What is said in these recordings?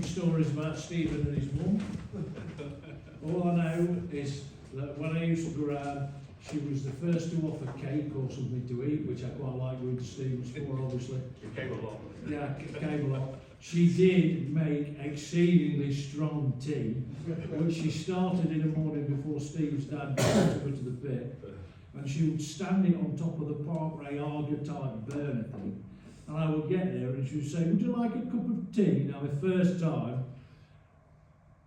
Stories about Stephen and his mum. All I know is that when I used to go around, she was the first to offer cake or something to eat, which I quite like going to Stephen's for, obviously. It came a lot. Yeah, came a lot. She did make exceedingly strong tea, which she started in the morning before Steve's dad took her to the pit, and she would stand it on top of the Parkway Arga type burner thing. And I would get there and she would say, "Would you like a cup of tea?" Now, the first time,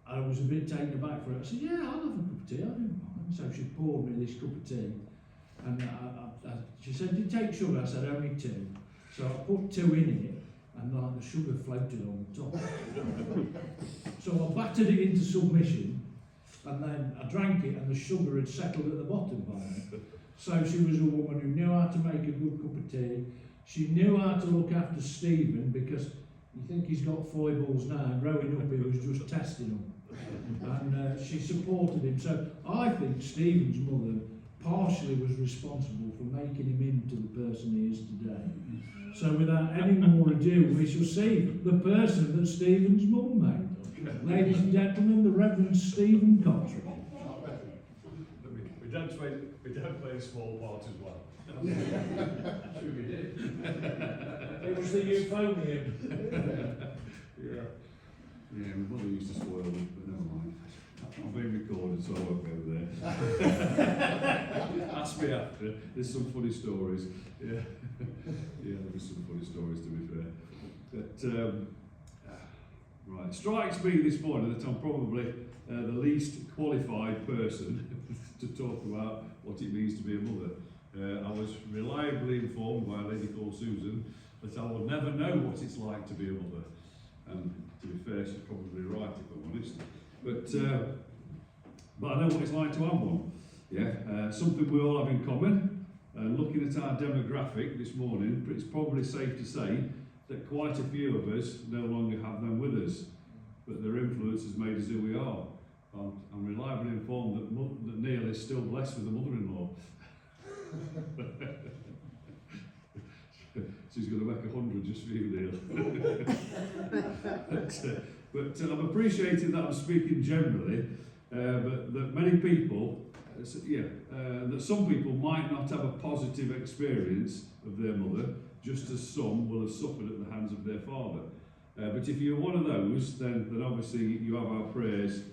I was a bit taken aback for it. I said, "Yeah, I'll have a cup of tea, I don't mind." So she poured me this cup of tea. And she said, "Do you take sugar?" I said, "Only 2. So I put 2 in it, and like the sugar floated on the top. So I battered it into submission, and then I drank it, and the sugar had settled at the bottom by then. So she was a woman who knew how to make a good cup of tea. She knew how to look after Stephen, because you think he's got foibles now, and growing up he was just testing them. And she supported him. So I think Stephen's mother partially was responsible for making him into the person he is today. So without any more ado, we shall see the person that Stephen's mum made. Ladies and gentlemen, the Reverend Stephen Cottrell. We don't play a small part as well. Sure we did. It was the euphonium. Yeah. Yeah, my mother used to spoil me, but never mind. I'm being recorded, so I won't go there. Ask me after. There's some funny stories. Yeah. Yeah, there's some funny stories, to be fair. But, right, it strikes me this morning that I'm probably the least qualified person to talk about what it means to be a mother. I was reliably informed by a lady called Susan that I will never know what it's like to be a mother. And to be fair, she's probably right, if I'm honest. But I know what it's like to have one. Yeah, something we all have in common. And looking at our demographic this morning, it's probably safe to say that quite a few of us no longer have them with us, but their influence has made us who we are. I'm reliably informed that Neil is still blessed with a mother-in-law. She's going to make 100 just for you, Neil. but I'm appreciating that I'm speaking generally, but that many people, that some people might not have a positive experience of their mother, just as some will have suffered at the hands of their father. But if you're one of those, then obviously you have our prayers.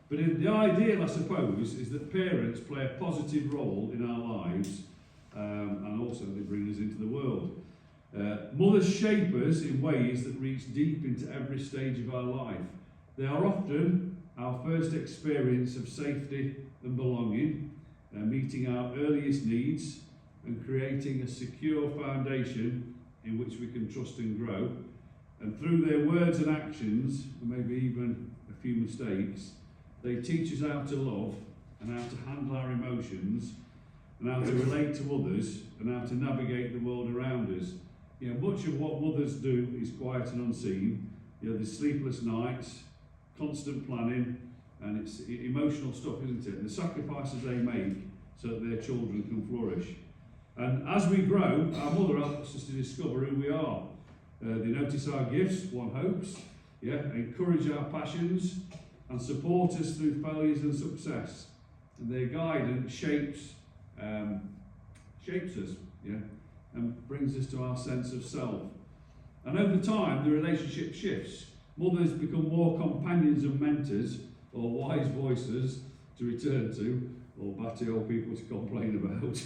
But the ideal, I suppose, is that parents play a positive role in our lives, and also they bring us into the world. Mothers shape us in ways that reach deep into every stage of our life. They are often our first experience of safety and belonging, meeting our earliest needs and creating a secure foundation in which we can trust and grow. And through their words and actions, and maybe even a few mistakes, they teach us how to love and how to handle our emotions and how to relate to others and how to navigate the world around us. You know, much of what mothers do is quiet and unseen. You know, there's sleepless nights, constant planning, and it's emotional stuff, isn't it? And the sacrifices they make so that their children can flourish. And as we grow, our mother helps us to discover who we are. They notice our gifts, one hopes, encourage our passions, and support us through failures and success. And their guidance shapes us, and brings us to our sense of self. And over time, the relationship shifts. Mothers become more companions and mentors, or wise voices to return to, or batty old people to complain about,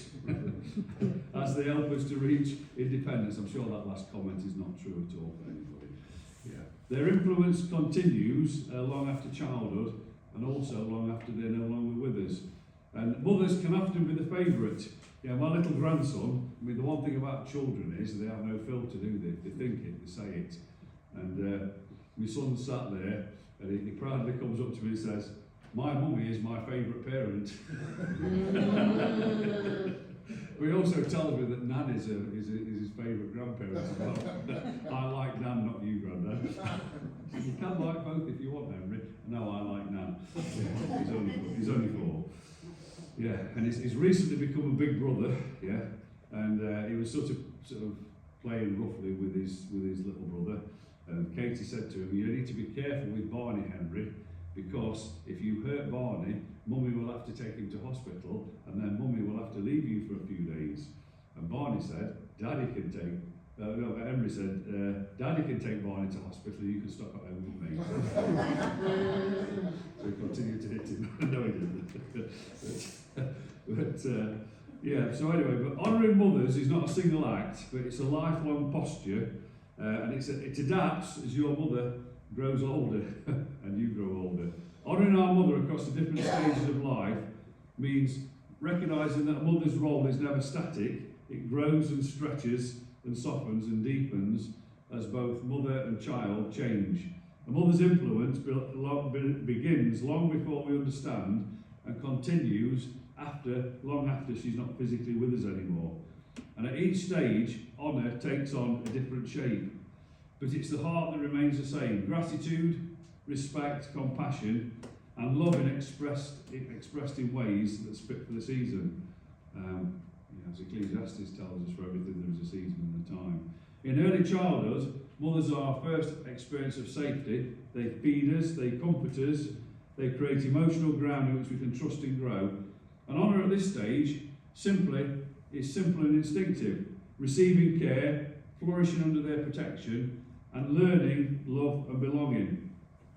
as they help us to reach independence. I'm sure that last comment is not true at all for anybody. Yeah. Their influence continues long after childhood, and also long after they're no longer with us. And mothers can often be the favourite. Yeah, my little grandson, I mean, the one thing about children is they have no filter, do they? They think it, they say it. And my son sat there, and he proudly comes up to me and says, "My mummy is my favourite parent." But he also tells me that Nan is his favourite grandparent as well. I like Nan, not you, Grandad. You can like both if you want, Henry. No, I like Nan. He's only 4. Yeah, and he's recently become a big brother. Yeah, and he was sort of playing roughly with his little brother, And Katie said to him, you need to be careful with Barney, Henry, because if you hurt Barney, Mummy will have to take him to hospital, and then Mummy will have to leave you for a few days. And Barney said, Daddy can take, Henry said, Daddy can take Barney to hospital, you can stop at home with me. So he continued to hit him. No, he didn't. Yeah, so anyway, but honouring mothers is not a single act, but it's a lifelong posture, and it adapts as your mother grows older and you grow older. Honouring our mother across the different stages of life means recognising that a mother's role is never static. It grows and stretches and softens and deepens as both mother and child change. A mother's influence begins long before we understand and continues long after she's not physically with us anymore. And at each stage, honour takes on a different shape. But it's the heart that remains the same. Gratitude, respect, compassion, and love expressed in ways that's fit for the season. As Ecclesiastes tells us, for everything there is a season and a time. In early childhood, mothers are our first experience of safety. They feed us, they comfort us, they create emotional ground in which we can trust and grow. And honour at this stage is simple and instinctive. Receiving care, flourishing under their protection, and learning love and belonging.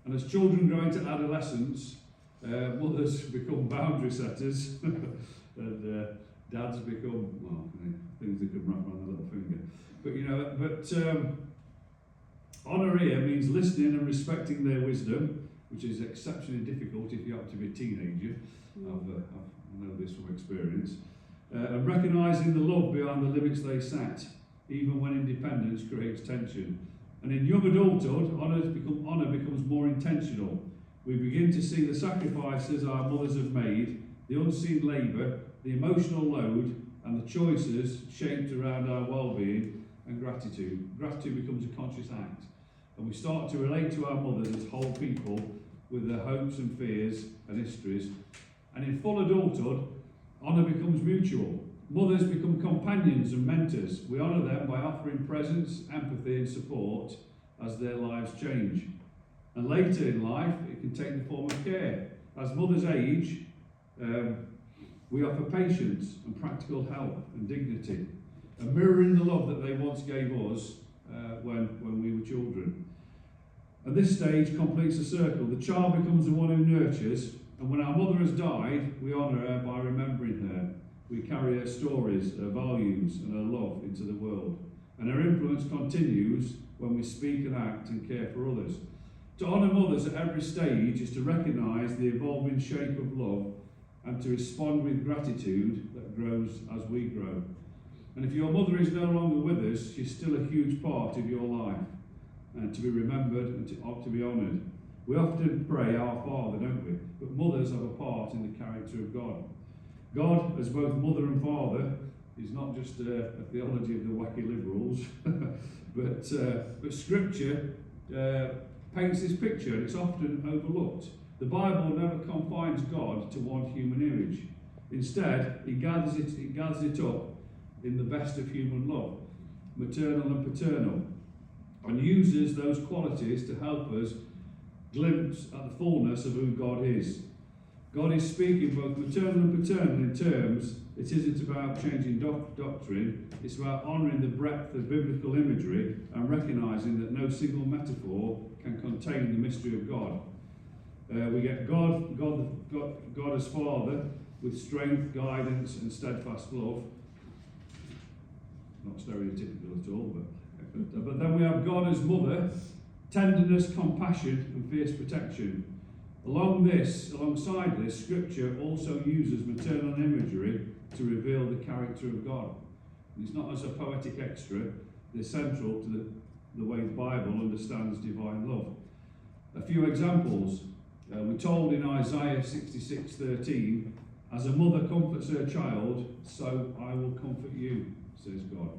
And as children grow into adolescence, mothers become boundary setters, and dads become, things they can wrap around their little finger. But honour here means listening and respecting their wisdom, which is exceptionally difficult if you happen to be a teenager. I know this from experience. And recognising the love behind the limits they set, even when independence creates tension. And in young adulthood, honour becomes more intentional. We begin to see the sacrifices our mothers have made, the unseen labour, the emotional load, and the choices shaped around our well-being and gratitude. Gratitude becomes a conscious act. And we start to relate to our mothers as whole people with their hopes and fears and histories. And in full adulthood, honour becomes mutual. Mothers become companions and mentors. We honour them by offering presence, empathy and support as their lives change. And later in life, it can take the form of care. As mothers age, we offer patience and practical help and dignity, and mirroring the love that they once gave us when we were children. At this stage completes the circle. The child becomes the one who nurtures, and when our mother has died, we honour her by remembering her. We carry her stories, her values and her love into the world. And her influence continues when we speak and act and care for others. To honour mothers at every stage is to recognise the evolving shape of love and to respond with gratitude that grows as we grow. And if your mother is no longer with us, she's still a huge part of your life and to be remembered and to be honoured. We often pray, Our Father, don't we? But mothers have a part in the character of God. God, as both mother and father, is not just a theology of the wacky liberals, but Scripture paints this picture, and it's often overlooked. The Bible never confines God to one human image. Instead, it gathers it up in the best of human love, maternal and paternal, and uses those qualities to help us glimpse at the fullness of who God is. God is speaking both maternal and paternal in terms it isn't about changing doctrine, it's about honouring the breadth of biblical imagery and recognising that no single metaphor can contain the mystery of God. We get God as Father with strength, guidance and steadfast love. Not stereotypical at all, but then we have God as Mother, tenderness, compassion and fierce protection. Alongside this, Scripture also uses maternal imagery to reveal the character of God. And it's not as a poetic extra, they're central to the way the Bible understands divine love. A few examples. We're told in Isaiah 66:13, as a mother comforts her child, so I will comfort you, says God.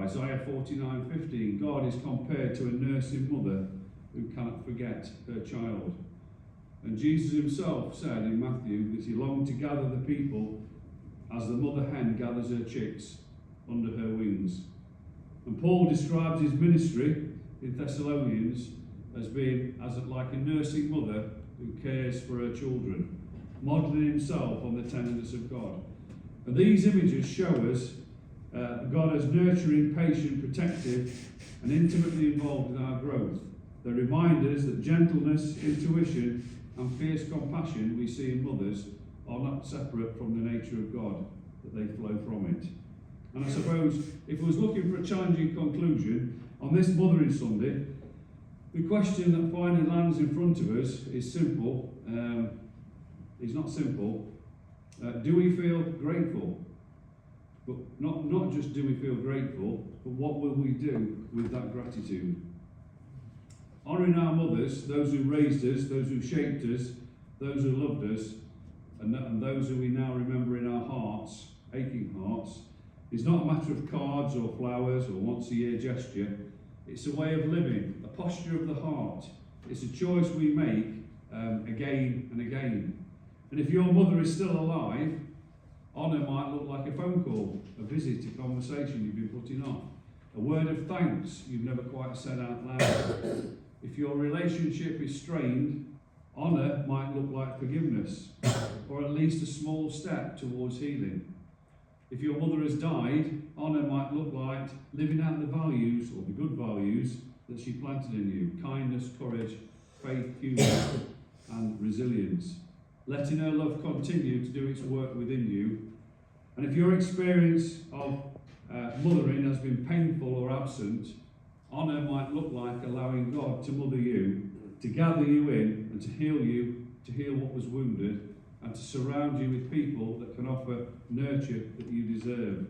Isaiah 49:15, God is compared to a nursing mother who cannot forget her child. And Jesus himself said in Matthew that he longed to gather the people as the mother hen gathers her chicks under her wings. And Paul describes his ministry in Thessalonians as being like a nursing mother who cares for her children, modelling himself on the tenderness of God. And these images show us God as nurturing, patient, protective, and intimately involved in our growth. They remind us that gentleness, intuition, and fierce compassion we see in mothers are not separate from the nature of God, that they flow from it. And I suppose if I was looking for a challenging conclusion on this Mothering Sunday, the question that finally lands in front of us is simple. It's not simple. Do we feel grateful? But not just do we feel grateful, but what will we do with that gratitude? Honouring our mothers, those who raised us, those who shaped us, those who loved us, and those who we now remember in our hearts, aching hearts, is not a matter of cards or flowers or once-a-year gesture. It's a way of living, a posture of the heart. It's a choice we make again and again. And if your mother is still alive, honour might look like a phone call, a visit, a conversation you've been putting off, a word of thanks you've never quite said out loud. If your relationship is strained, honour might look like forgiveness, or at least a small step towards healing. If your mother has died, honour might look like living out the values, or the good values, that she planted in you: kindness, courage, faith, humour, and resilience. Letting her love continue to do its work within you. And if your experience of mothering has been painful or absent, honour might look like allowing God to mother you, to gather you in, and to heal what was wounded, and to surround you with people that can offer nurture that you deserve.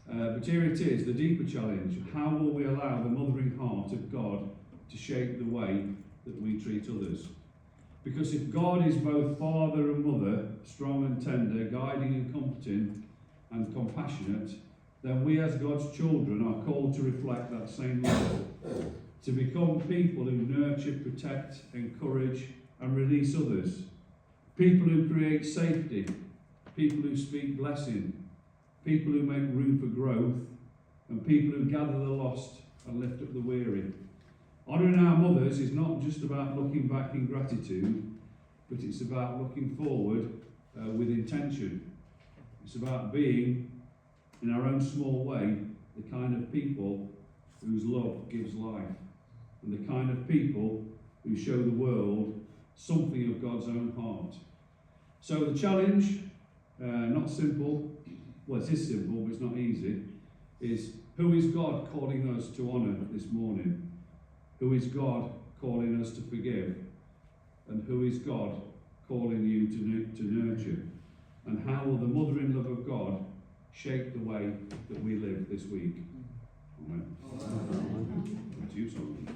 But here it is, the deeper challenge. How will we allow the mothering heart of God to shape the way that we treat others? Because if God is both father and mother, strong and tender, guiding and comforting and compassionate, then we as God's children are called to reflect that same love, to become people who nurture, protect, encourage and release others, people who create safety, people who speak blessing, people who make room for growth, and people who gather the lost and lift up the weary. Honouring our mothers is not just about looking back in gratitude, but it's about looking forward with intention. It's about being, in our own small way, the kind of people whose love gives life, and the kind of people who show the world something of God's own heart. So the challenge, not simple, well, it is simple, but it's not easy, is who is God calling us to honour this morning? Who is God calling us to forgive? And who is God calling you to nurture? And how will the mothering love of God shape the way that we live this week? Amen. Amen. Back to you, Solomon.